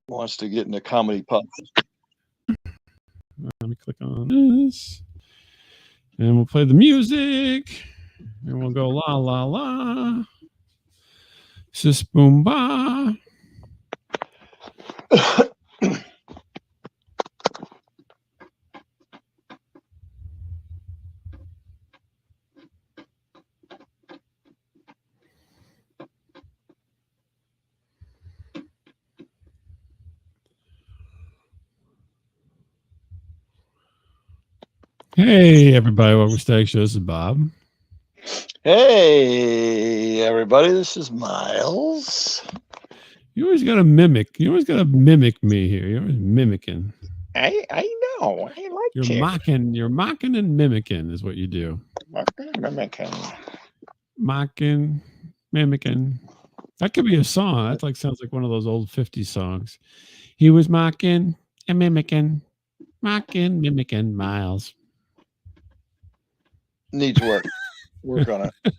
wants to get into comedy pop. Let me click on this. And we'll play the music. And we'll go la la la. Sis boom ba. Hey, everybody. Welcome to Static Show. This is Bob. Hey, everybody. This is Miles. You always got to mimic. You always got to mimic me here. You're always mimicking. I know. I like You're it. mocking. You're mocking and mimicking is what you do. Mimicking. Mocking, mimicking. That could be a song. That sounds like one of those old 50s songs. He was mocking and mimicking. Mocking, mimicking Miles. Needs work. Work on it.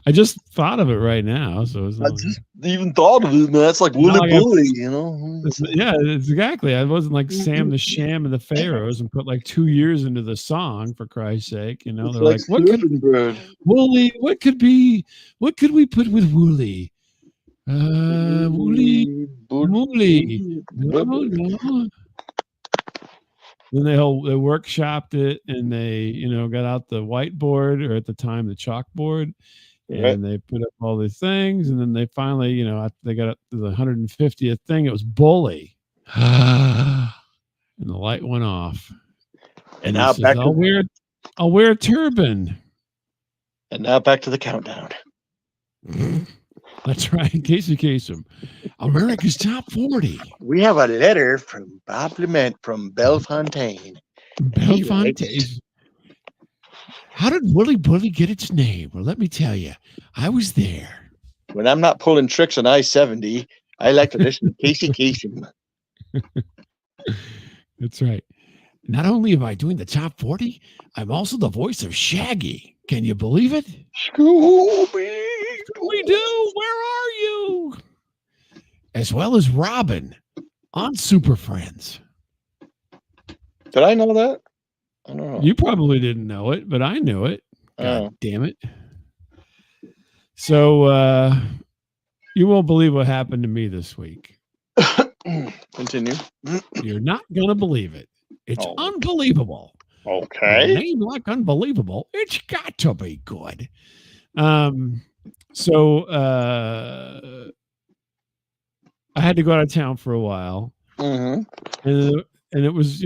I just thought of it right now. So it's I just even thought of it, man. That's like Willy Bully, you know? Yeah, it's exactly. I wasn't like Sam the Sham and the Pharaohs and put like 2 years into the song, for Christ's sake. You know, It's they're like, what could bird. Wooly? What could we put with Wooly? Wooly. No. Then they workshopped it and they, got out the whiteboard, or at the time the chalkboard, and they put up all these things, and then they finally, they got up to the 150th thing. It was Bully, and the light went off. And now says, I'll wear a turban. And now back to the countdown. That's right, Casey Kasem. America's Top 40. We have a letter from Bob Lament from Bellefontaine. Bellefontaine. How did Wooly Bully get its name? Well, let me tell you, I was there. When I'm not pulling tricks on I-70, I like to listen to Casey Kasem. That's right. Not only am I doing the top 40, I'm also the voice of Shaggy. Can you believe it? Scooby-Doo, where are you? As well as Robin on Super Friends. Did I know that? I don't know. You probably didn't know it, but I knew it. God damn it. So you won't believe what happened to me this week. Continue. You're not going to believe it. It's unbelievable. Okay. A name like unbelievable. It's got to be good. So I had to go out of town for a while. Mm-hmm. And it was,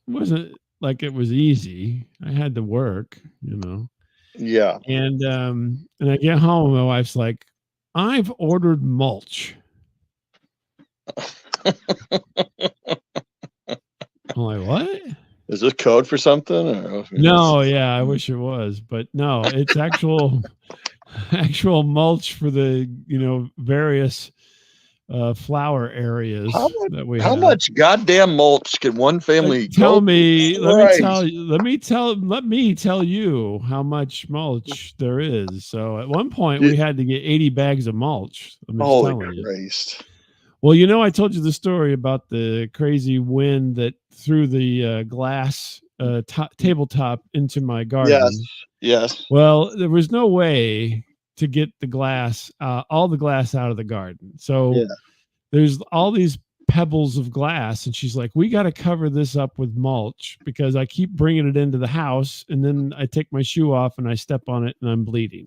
wasn't like it was easy. I had to work, Yeah. And I get home and my wife's like, I've ordered mulch. I'm like, what? Is this code for something? Or? No, yeah, I wish it was, but no, it's actual mulch for the, various flower areas that we have. How much goddamn mulch can one family let me tell you how much mulch there is. So at one point we had to get 80 bags of mulch. Holy Christ. Well, I told you the story about the crazy wind that threw the glass tabletop into my garden. Yes. Well, there was no way to get the glass, all the glass out of the garden. So there's all these pebbles of glass. And she's like, we got to cover this up with mulch because I keep bringing it into the house. And then I take my shoe off and I step on it and I'm bleeding.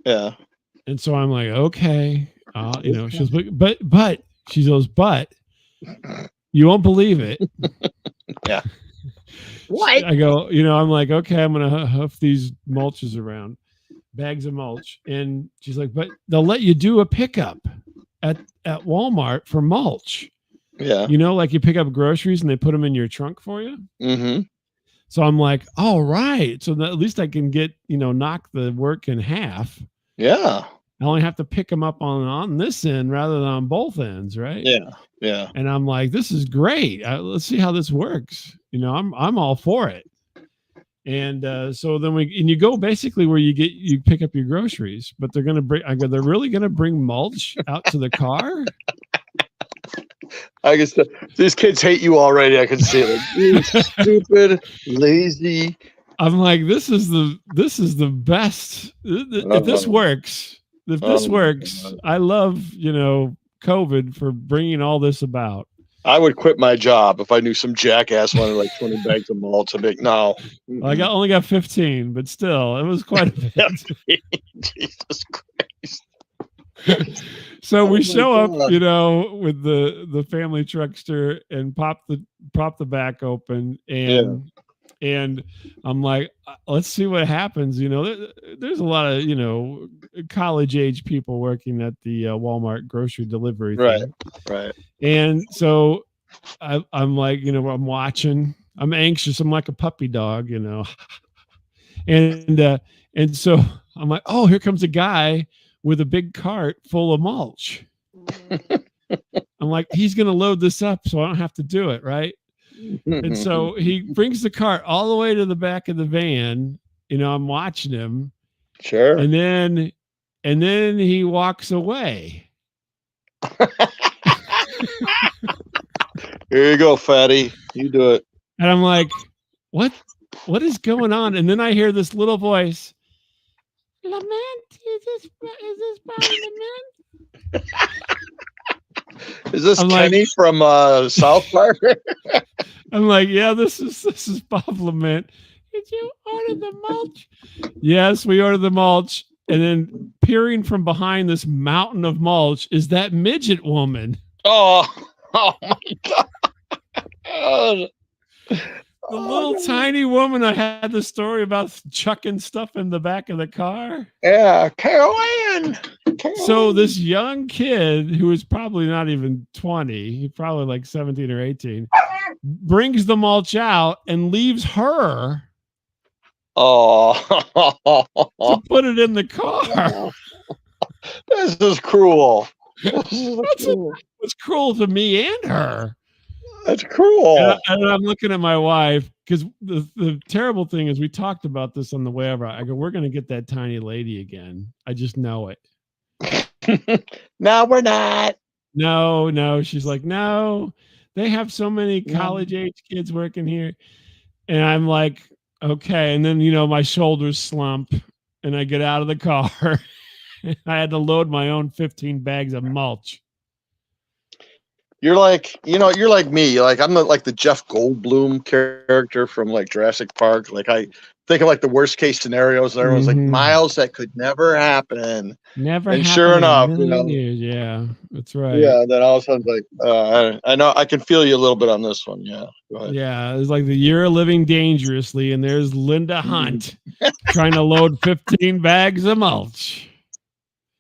Yeah. And so I'm like, okay. She goes, but she goes, but you won't believe it. Yeah. What? I go, I'm like, okay, I'm going to huff these mulches around, bags of mulch. And she's like, but they'll let you do a pickup at Walmart for mulch. Yeah. Like you pick up groceries and they put them in your trunk for you. Mm-hmm. So I'm like, all right. So at least I can get, knock the work in half. Yeah. I only have to pick them up on this end rather than on both ends, right? Yeah. And I'm like, this is great. Let's see how this works. I'm all for it. And so then you go basically where you pick up your groceries, but they're gonna bring. I go, they're really gonna bring mulch out to the car. I guess these kids hate you already. I can see it. Like, you stupid, lazy. I'm like, this is the best. If this works, I love, COVID for bringing all this about. I would quit my job if I knew some jackass wanted like 20 bags of mulch. I'd be like, no. Well, I only got 15, but still, it was quite a bit. Jesus Christ. So we show up, with the family truckster and pop the back open, and I'm like, let's see what happens. There's a lot of college age people working at the Walmart grocery delivery thing. Right. And so I'm like, I'm watching. I'm anxious. I'm like a puppy dog, and so I'm like, oh, here comes a guy with a big cart full of mulch. I'm like, he's going to load this up so I don't have to do it. Right. And so he brings the cart all the way to the back of the van. I'm watching him. Sure. And then he walks away. Here you go, fatty. You do it. And I'm like, what is going on? And then I hear this little voice. Lament? Is this Lament? Is this Kenny from South Park? I'm like, yeah, this is Bob Lament. Did you order the mulch? Yes, we ordered the mulch. And then peering from behind this mountain of mulch is that midget woman. Oh my God. The little tiny woman I had the story about chucking stuff in the back of the car. Yeah, Carolyn. So this young kid who is probably not even 20, he's probably like 17 or 18, brings the mulch out and leaves her to put it in the car. This is cruel. It's cruel to me and her. That's cruel. And I'm looking at my wife because the terrible thing is we talked about this on the way over. I go, we're going to get that tiny lady again. I just know it. No, we're not. No. She's like, no, they have so many college age kids working here. And I'm like, okay. And then, my shoulders slump and I get out of the car. I had to load my own 15 bags of mulch. You're like, you're like me. Like I'm like the Jeff Goldblum character from like Jurassic Park. Like I think of like the worst case scenarios, and everyone's like, Miles, that could never happen. And sure enough, yeah, that's right. Yeah, then all of a sudden, like, I know I can feel you a little bit on this one. Yeah, go ahead. Yeah, it's like the year of living dangerously, and there's Linda Hunt trying to load 15 bags of mulch.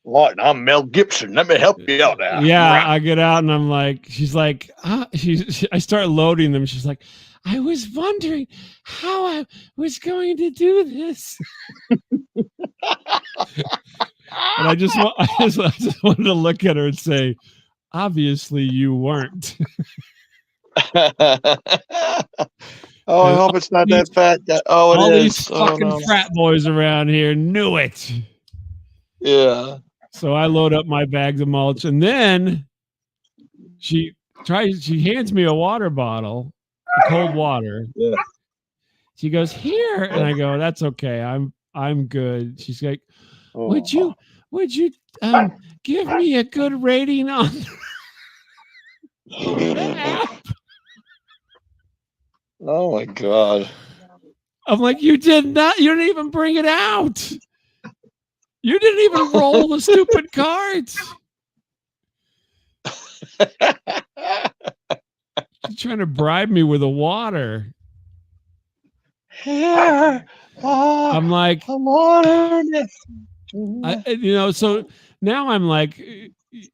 What? I'm Mel Gibson. Let me help you out now. Yeah, I get out and I'm like, she's like, I start loading them. She's like, I was wondering how I was going to do this. And I just wanted to look at her and say, obviously you weren't. Oh, I hope it's not that fat guy. Oh, it all is. These fucking frat boys around here knew it. Yeah. So I load up my bags of mulch, and then she hands me a water bottle, cold water. Yeah. She goes, here, and I go, that's okay. I'm good. She's like, would you give me a good rating on the app? Oh my God. I'm like, you didn't even bring it out. You didn't even roll the stupid cards. She's trying to bribe me with the water. Here, I'm like, I'm ordering it. So now I'm like,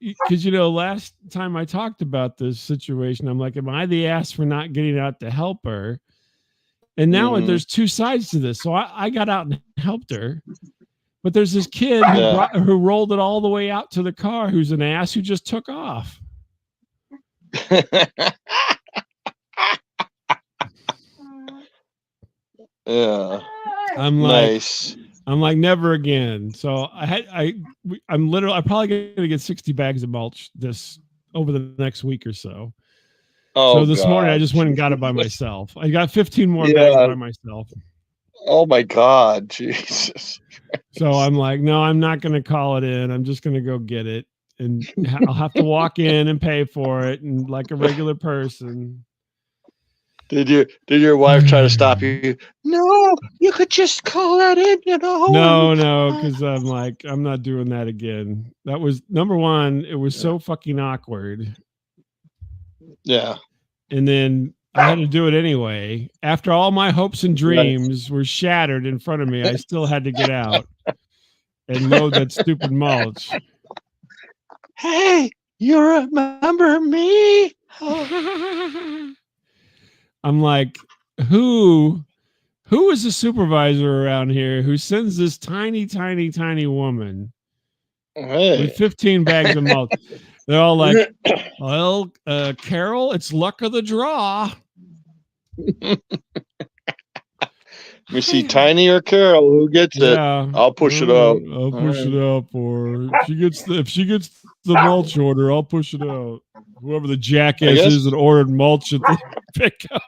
because last time I talked about this situation, I'm like, am I the ass for not getting out to help her? And now there's two sides to this. So I got out and helped her. But there's this kid who rolled it all the way out to the car who's an ass who just took off. Yeah. I'm like, never again. So I'm probably going to get 60 bags of mulch over the next week or so. Oh, so this morning I God. just went and got it by myself. I got 15 more bags Yeah. by myself. Oh my God, Jesus. So I'm like, no, I'm not going to call it in. I'm just going to go get it, and I'll have to walk in and pay for it, and like a regular person. Did your wife try to stop you? No, you could just call that in, you know. No, because I'm like, I'm not doing that again. That was number one. It was so fucking awkward. Yeah. And then I had to do it anyway. After all my hopes and Right. dreams were shattered in front of me, I still had to get out and load that stupid mulch. Hey, you remember me? I'm like, who is the supervisor around here who sends this tiny woman Hey. with 15 bags of mulch? They're all like, well, Carol, it's luck of the draw. We see Tiny or Carol, who gets it? I'll push it out. I'll push it out for her. If she gets the mulch order, I'll push it out. Whoever the jackass is that ordered mulch at the pickup.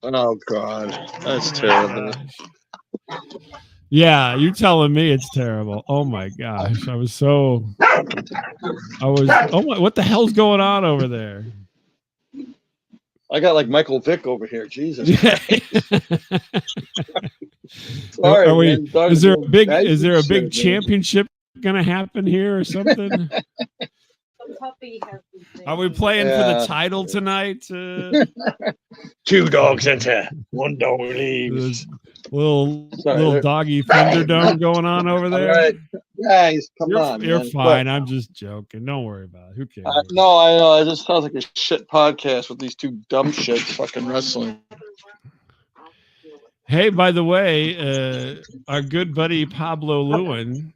Oh God, that's terrible. Yeah, you telling me it's terrible. Oh my gosh. Oh my, what the hell's going on over there? I got like Michael Vick over here. Jesus. Sorry, is there a big championship gonna happen here or something? Are we playing for the title tonight? 2 dogs enter, 1 dog leaves. Little doggy Thunderdome going on over there. All right. Guys, come on. You're fine. I'm just joking. Don't worry about it. Who cares? No, I know. It just sounds like a shit podcast with these two dumb shits fucking wrestling. Hey, by the way, our good buddy Pablo Lewin.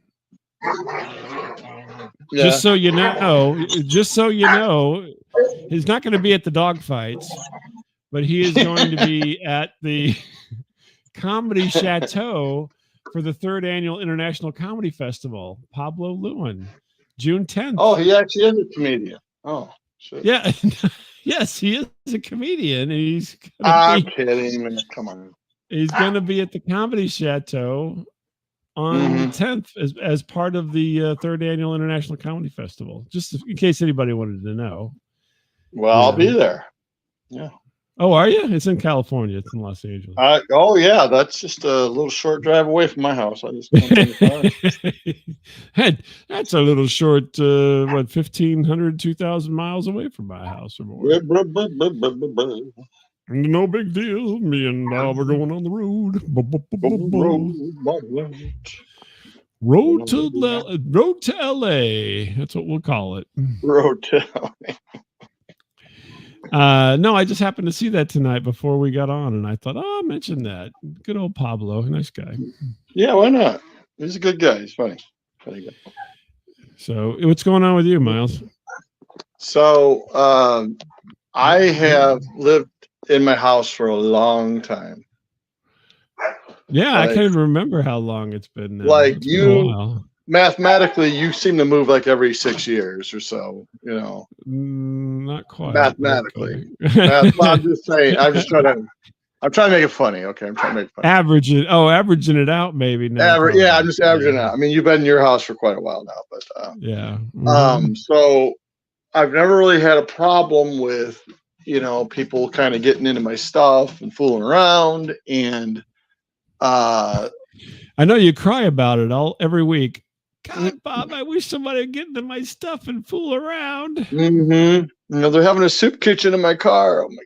Yeah. Just so you know, he's not going to be at the dog fights, but he is going to be at the Comedy Chateau for the 3rd annual International Comedy Festival. Pablo Lewin, June 10th. Oh, he actually is a comedian. Oh, shit. Yeah. Yes, he is a comedian. He's kidding, man. Come on. He's going to be at the Comedy Chateau on the 10th as part of the 3rd annual International Comedy Festival. Just in case anybody wanted to know. Well, I'll be there. Yeah. Oh, are you? It's in California. It's in Los Angeles. Oh, yeah. That's just a little short drive away from my house. I just That's a little short, 1,500, 2,000 miles away from my house or more. No big deal. Me and Bob are going on the road. Road to LA. That's what we'll call it. Road to LA. No, I just happened to see that tonight before we got on, and I thought, I'll mention that. Good old Pablo, nice guy. Yeah, why not? He's a good guy. He's funny. Funny guy. So, what's going on with you, Miles? So, I have lived in my house for a long time. Yeah, I can't even remember how long it's been now. Like mathematically, you seem to move like every 6 years or so, you know. Not quite. Mathematically. I'm just saying, I'm trying to make it funny. Okay, I'm trying to make it funny. Averaging it out, maybe. Yeah, I'm just averaging it out. I mean, you've been in your house for quite a while now, but yeah. So I've never really had a problem with, you know, people kind of getting into my stuff and fooling around. And I know you cry about it every week. God, Bob, I wish somebody would get into my stuff and fool around. You know, they're having a soup kitchen in my car. Oh my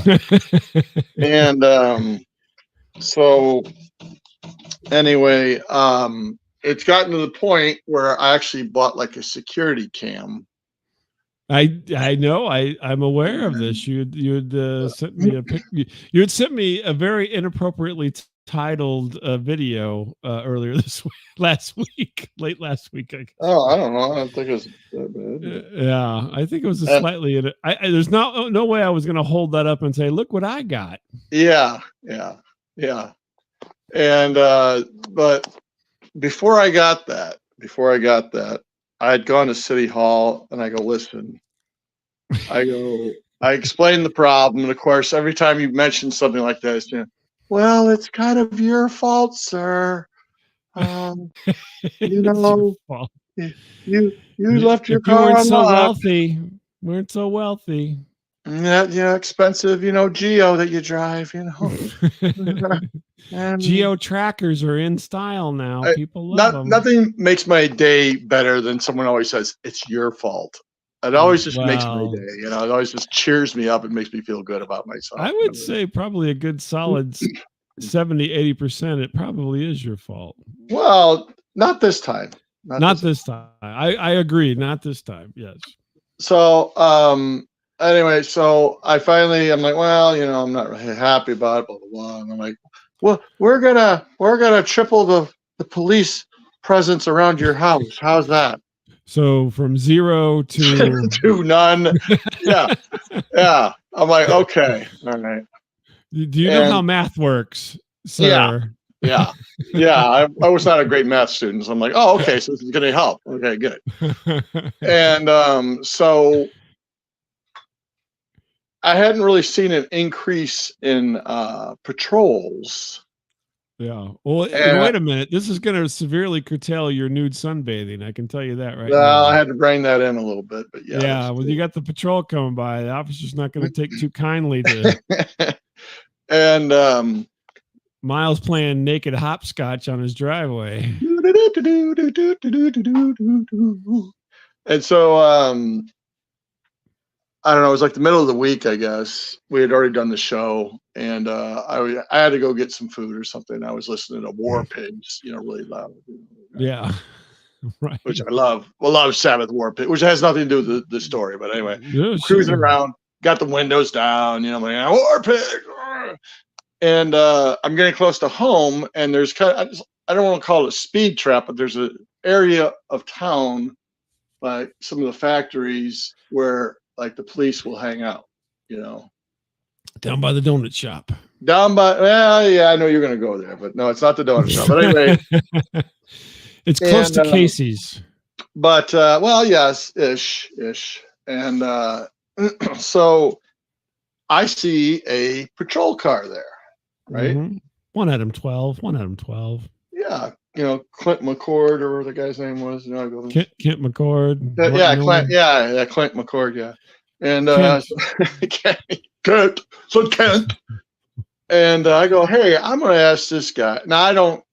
God. And so anyway, it's gotten to the point where I actually bought like a security cam. I know. I'm aware of this. You had sent me a pic. You had sent me a very inappropriately titled video earlier late last week. I guess. Oh, I don't know. I don't think it was that bad. Yeah, I think it was a slightly. There's no way I was going to hold that up and say, "Look what I got." Yeah. And but before I got that, I had gone to City Hall and I go, listen. I go, I explained the problem, and of course, every time you mention something like this, well, it's kind of your fault, sir. You know, you left your If you car weren't so unlocked. wealthy. Yeah, expensive, Geo that you drive, And Geo trackers are in style now. People love them. Nothing makes my day better than someone always says, it's your fault. It always just makes my day. It always just cheers me up and makes me feel good about myself. I would say probably a good solid 70-80%. It probably is your fault. Well, not this time. Not this time. I agree. Not this time. Yes. So, anyway, so I'm like, well, I'm not really happy about it, blah, blah, blah. And I'm like, well, we're gonna triple the police presence around your house. How's that? So from 0 to to none. Yeah. Yeah. I'm like, okay. All right. Do you know how math works, sir? Yeah. I was not a great math student. So I'm like, oh, okay. So this is going to help. Okay, good. And so I hadn't really seen an increase in patrols. Yeah. Well, wait a minute. This is going to severely curtail your nude sunbathing. I can tell you that right now. I had to rein that in a little bit, but yeah. Yeah. Well, you got the patrol coming by. The officer's not going to take too kindly to. And Miles playing naked hopscotch on his driveway. And so I don't know, it was like the middle of the week, I guess. We had already done the show, and I had to go get some food or something. I was listening to War Pigs, really loud. Yeah. Right. Which I love. I love Sabbath War Pigs, which has nothing to do with the story. But anyway, cruising around, got the windows down, like, War Pigs. And I'm getting close to home, and there's I don't want to call it a speed trap, but there's an area of town, like some of the factories where like the police will hang out, Down by the donut shop. Yeah, I know you're going to go there, but no, it's not the donut shop. But anyway, it's close to Casey's. But well, yes, ish. And so I see a patrol car there, right? Mm-hmm. One Adam 12. Yeah, Clint McCord, or the guy's name was. Kent McCord. Clint McCord, yeah. And Kent. And I go, hey, I'm going to ask this guy. Now, I don't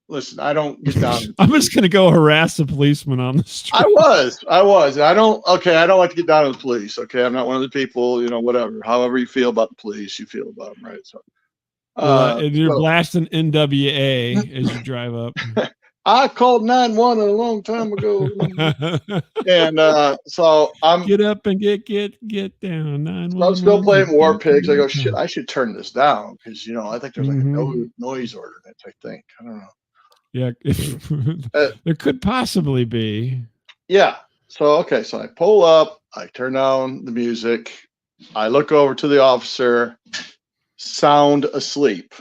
get down. I'm just going to go harass a policeman on the street. I was. I don't like to get down on the police. Okay. I'm not one of the people, whatever. However you feel about the police, you feel about them, right? So, and you're blasting NWA as you drive up. I called 911 a long time ago. And so I'm get up and get down. 911. I'm still playing War Pigs. I go, shit, I should turn this down because I think there's like a noise ordinance. I think, I don't know. Yeah, there could possibly be. Yeah. So okay, so I pull up, I turn down the music, I look over to the officer, sound asleep.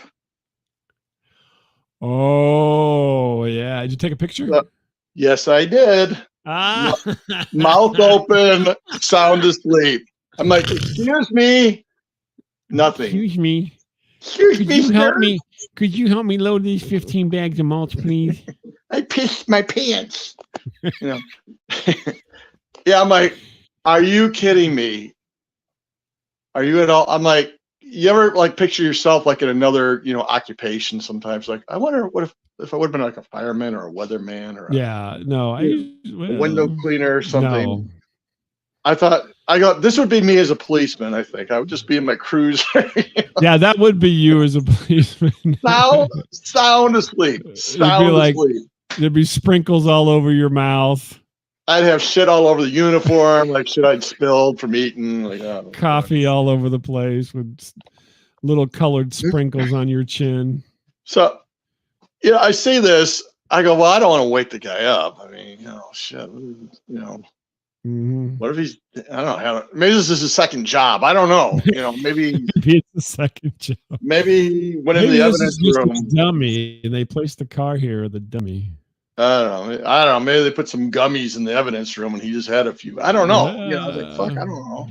Oh, yeah. Did you take a picture? Yes, I did. Mouth open, sound asleep. I'm like, excuse me. Nothing. Excuse me. Could you help me load these 15 bags of mulch, please? I pissed my pants. Yeah, I'm like, are you kidding me? Are you at all? I'm like, you ever like picture yourself like in another, occupation sometimes? Like, I wonder what if I would have been like a fireman or a weatherman or a window cleaner or something. No. I thought, this would be me as a policeman, I think. I would just be in my cruiser. Yeah, that would be you as a policeman. Sound asleep. There'd be sprinkles all over your mouth. I'd have shit all over the uniform, like shit I'd spilled from eating. Like coffee all over the place with little colored sprinkles on your chin. So, I see this. I go, well, I don't want to wake the guy up. I mean, shit, Mm-hmm. What if he's, I don't know, maybe this is his second job. I don't know. Maybe it's the second job. Maybe he went into the evidence room. Dummy. They placed the car here, the dummy. I don't know. Maybe they put some gummies in the evidence room and he just had a few. I don't know. I was like, fuck, I don't know.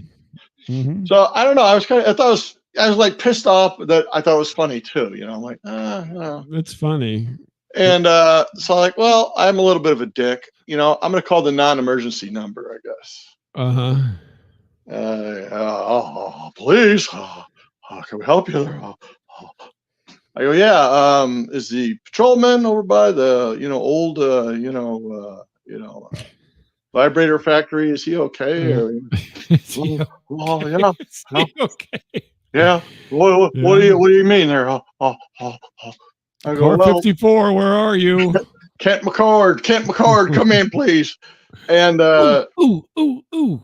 Mhm. So I don't know. I was like pissed off, that I thought it was funny too. I'm like, no. That's funny. And so I'm like, well, I'm a little bit of a dick. I'm going to call the non-emergency number, I guess. Uh-huh. Please, can we help you there? I go, yeah. Is the patrolman over by the old vibrator factory? Is he okay? Or, Is he okay? yeah. Is he okay? Yeah. What do you mean there? I go, Car well, 54, where are you? Kent McCord, come in, please. And ooh.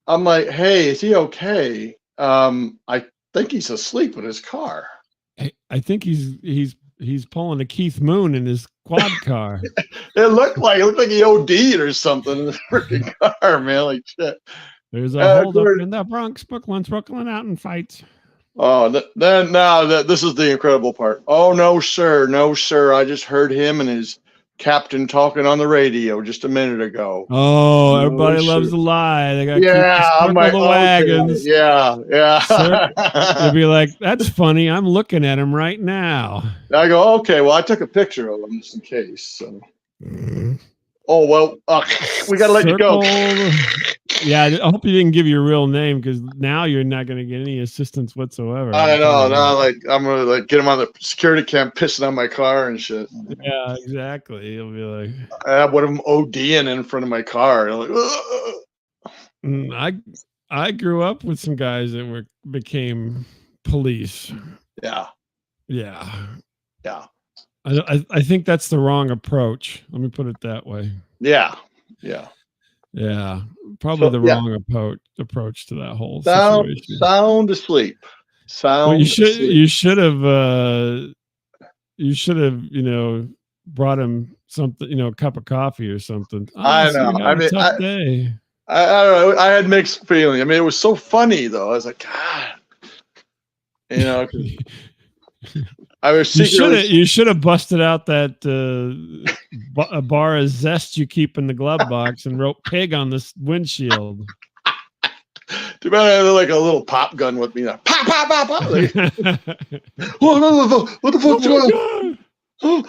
I'm like, hey, is he okay? I think he's asleep in his car. I think he's pulling a Keith Moon in his quad car. It looked like he OD'd or something in the freaking car, man. Like shit. There's a holdup in the Bronx, Brooklyn out in fights. Oh, this is the incredible part. Oh, no, sir. I just heard him and his captain talking on the radio just a minute ago. Oh, everybody loves to lie. They got I'm like, the wagons. Yeah. You'd be like, that's funny. I'm looking at him right now. I go, okay. Well, I took a picture of him just in case. So. Oh well, we gotta let you go. Yeah, I hope you didn't give your real name, because now you're not going to get any assistance whatsoever. I know. Now, like, I'm gonna get him on the security cam pissing on my car and shit. Yeah, exactly. He'll be like, I have one of them ODing in front of my car. Like, I grew up with some guys that became police. Yeah. I think that's the wrong approach. Let me put it that way. Yeah. Probably the wrong approach to that whole situation. Sound asleep. You should have brought him something, a cup of coffee or something. I know. I mean, tough day. I don't know. I had mixed feeling. I mean, it was so funny though. I was like, God, I was secretly. You should have busted out that a bar of zest you keep in the glove box and wrote "pig" on this windshield. Too bad I had like a little pop gun with me. Like, pop, pop, pop, pop. Like, what the fuck's going on?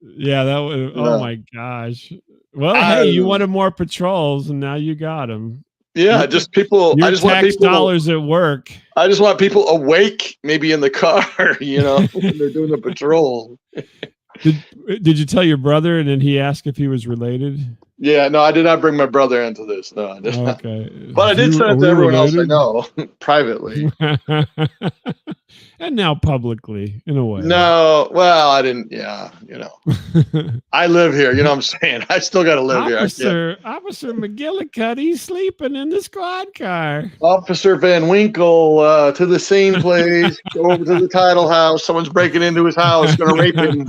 Yeah, that was. Oh my gosh. Well, hey, you wanted more patrols, and now you got them. Yeah, just people. I just want people dollars at work. I just want people awake, maybe in the car, when they're doing the patrol. Did you tell your brother, and then he asked if he was related? Yeah, no, I did not bring my brother into this. No, I did not. Okay. But I did send it to everyone else I know privately. And now publicly, in a way. No, well, I didn't. Yeah, I live here. You know what I'm saying? I still got to live here. Officer McGillicuddy, he's sleeping in the squad car. Officer Van Winkle, to the scene, please. Go over to the title house. Someone's breaking into his house, going to rape him.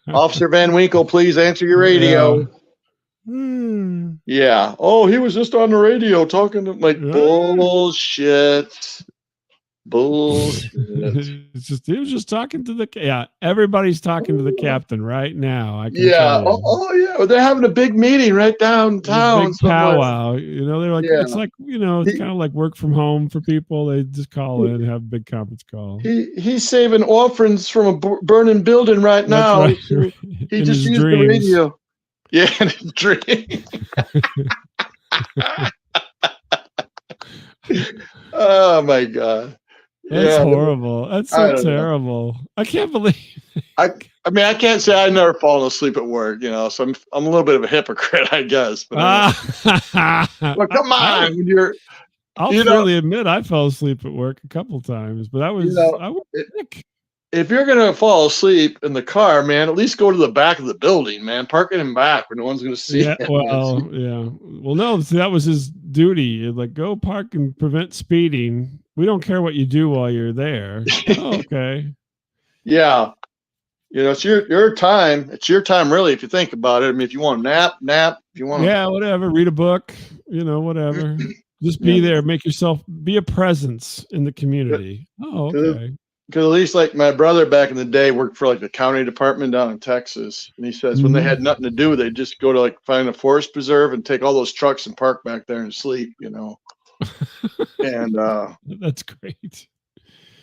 Officer Van Winkle, please answer your radio. Yeah. Oh, he was just on the radio talking to bullshit. He was just talking to everybody's talking to the captain right now. I can yeah. They're having a big meeting right downtown. Big powwow. They're like, it's like, it's kind of like work from home for people. They just call in and have a big conference call. He's saving orphans from a burning building right now. Right. He just used the radio. Yeah, in his dream. Oh my God. That's horrible. That's so terrible. I can't believe I mean, I can't say I've never fallen asleep at work, so I'm a little bit of a hypocrite, I guess. But well, come on, I'll freely admit I fell asleep at work a couple times, but I was sick. If you're gonna fall asleep in the car, man, at least go to the back of the building, man. Park it in back where no one's gonna see it. Well, yeah. Well, no, that was his duty. Like, go park and prevent speeding. We don't care what you do while you're there. Oh, okay. Yeah. It's your time. It's your time, really, if you think about it. I mean, if you want to nap. If you want to, whatever. Read a book. Whatever. Just be there. Be a presence in the community. Oh, okay. Because at least like my brother back in the day worked for like the county department down in Texas. And he says when they had nothing to do, they'd just go to like find a forest preserve and take all those trucks and park back there and sleep, And that's great.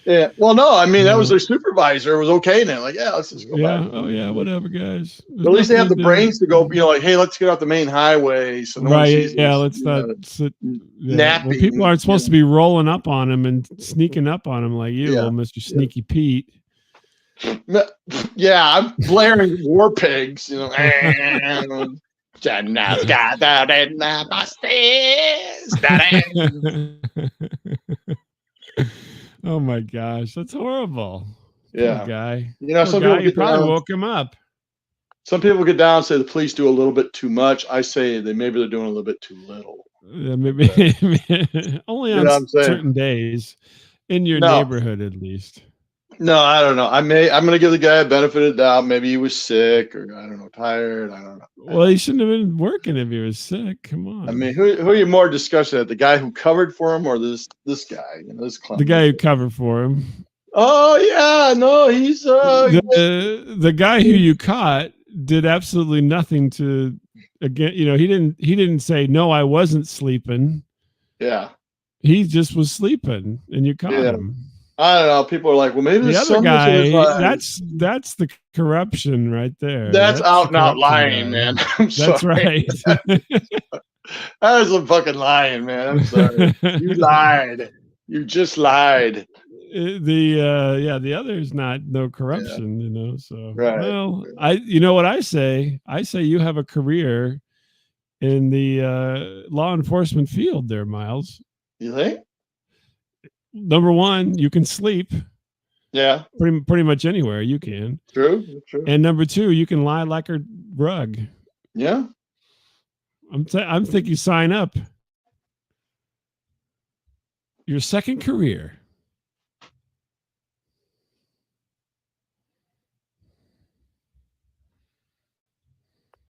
yeah, well, no, I mean that was their supervisor. It was okay then. Like, yeah, let's just go back. Oh yeah, whatever, guys. There's At least they have the nothing brains to go. Like, hey, let's get off the main highway so no one sees yeah, us. let's not sit. Napping. Well, people aren't supposed to be rolling up on him and sneaking up on him like you, old Mr. Sneaky Pete. Yeah, I'm blaring war pigs. Oh my gosh, that's horrible. Yeah, poor guy. Some guy, people you probably woke him up. Some people get down and say the police do a little bit too much. I say maybe they're doing a little bit too little. Maybe only on certain days in your neighborhood, at least. No, I don't know. I'm going to give the guy a benefit of the doubt. Maybe he was sick or I don't know, tired. I don't know. Well, he shouldn't have been working if he was sick. Come on. I mean, who are you more discussing at? The guy who covered for him or this guy? This clown. The guy who covered for him. Oh yeah, no, he's the guy who you caught did absolutely nothing to again. He didn't say no, I wasn't sleeping. Yeah, he just was sleeping, and you caught him. I don't know. People are like, well, maybe the other guy. That's the corruption right there. That's out and out lying, man. That's right. That is a fucking lying, man. I'm sorry. You lied. You just lied. The other is no corruption, so right. Well, what I say you have a career in the law enforcement field there, Miles. You think? Number one, you can sleep. Yeah. Pretty much anywhere you can. True. And number two, you can lie like a rug. Yeah. I'm thinking you sign up. Your second career.